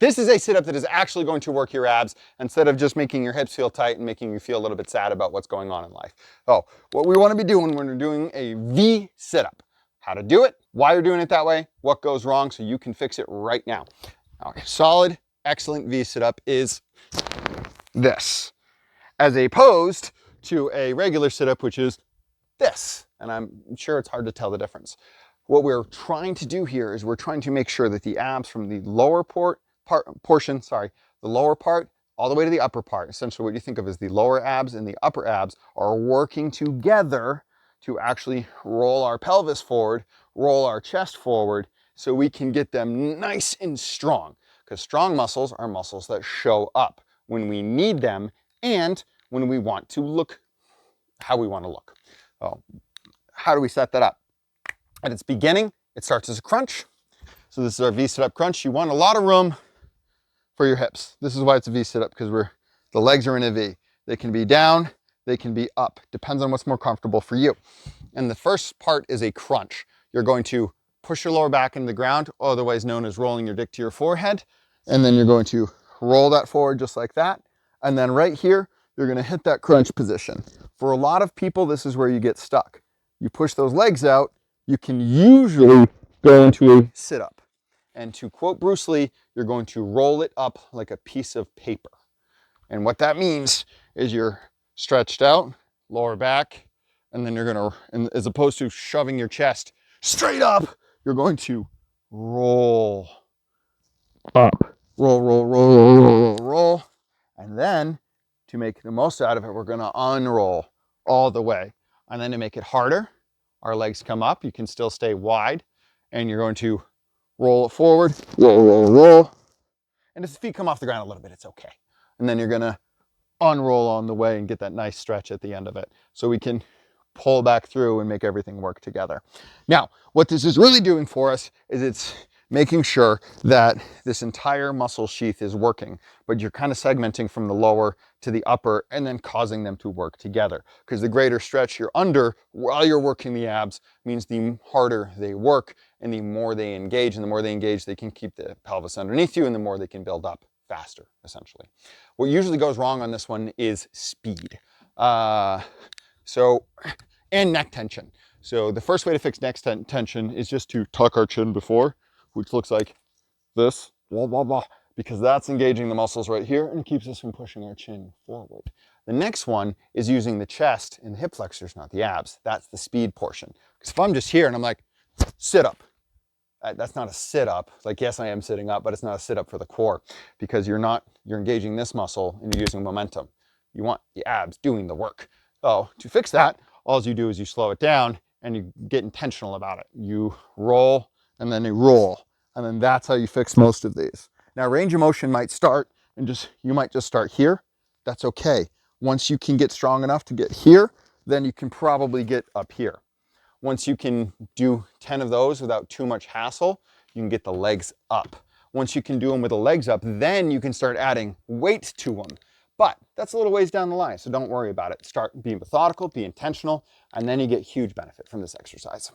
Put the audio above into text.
This is a sit-up that is actually going to work your abs instead of just making your hips feel tight and making you feel a little bit sad about what's going on in life. Oh, what we want to be doing when we're doing a V sit-up, how to do it, why you're doing it that way, what goes wrong so you can fix it right now. A solid, excellent V sit-up is this, as opposed to a regular sit-up, which is this. And I'm sure it's hard to tell the difference. What we're trying to do here is we're trying to make sure that the abs from the lower portion, the lower part, all the way to the upper part, essentially what you think of as the lower abs and the upper abs, are working together to actually roll our pelvis forward, roll our chest forward, so we can get them nice and strong. Because strong muscles are muscles that show up when we need them and when we want to look how we want to look. Oh, how do we set that up? At its beginning, it starts as a crunch. So this is our V sit-up crunch. You want a lot of room for your hips. This is why it's a V sit-up, because the legs are in a V. They can be down, they can be up. Depends on what's more comfortable for you. And the first part is a crunch. You're going to push your lower back into the ground, otherwise known as rolling your dick to your forehead. And then you're going to roll that forward just like that. And then right here, you're going to hit that crunch position. For a lot of people, this is where you get stuck. You push those legs out, you can usually go into a sit-up. And to quote Bruce Lee, you're going to roll it up like a piece of paper. And what that means is you're stretched out, lower back, and then you're going to, as opposed to shoving your chest straight up, you're going to roll up. Roll, roll, roll, roll, roll, roll, roll. And then to make the most out of it, we're going to unroll all the way. And then to make it harder, our legs come up. You can still stay wide. And you're going to roll it forward, roll, roll, roll. And if the feet come off the ground a little bit, it's okay. And then you're going to unroll on the way and get that nice stretch at the end of it. So we can pull back through and make everything work together. Now, what this is really doing for us is it's making sure that this entire muscle sheath is working, but you're kind of segmenting from the lower to the upper and then causing them to work together. Because the greater stretch you're under while you're working the abs means the harder they work and the more they engage, and the more they engage, they can keep the pelvis underneath you and the more they can build up faster, essentially. What usually goes wrong on this one is speed. And neck tension. So the first way to fix neck tension is just to tuck our chin before, which looks like this, blah, blah, blah, because that's engaging the muscles right here and keeps us from pushing our chin forward. The next one is using the chest and the hip flexors, not the abs. That's the speed portion. Because if I'm just here and I'm like, sit up, that's not a sit up. Like, yes, I am sitting up, but it's not a sit up for the core, because you're engaging this muscle and you're using momentum. You want the abs doing the work. So to fix that, all you do is you slow it down and you get intentional about it. You roll and then you roll. And then that's how you fix most of these. Now, range of motion might start and you might just start here. That's okay. Once you can get strong enough to get here, then you can probably get up here. Once you can do 10 of those without too much hassle, you can get the legs up. Once you can do them with the legs up, then you can start adding weight to them. But that's a little ways down the line, so don't worry about it. Start being methodical, be intentional, and then you get huge benefit from this exercise.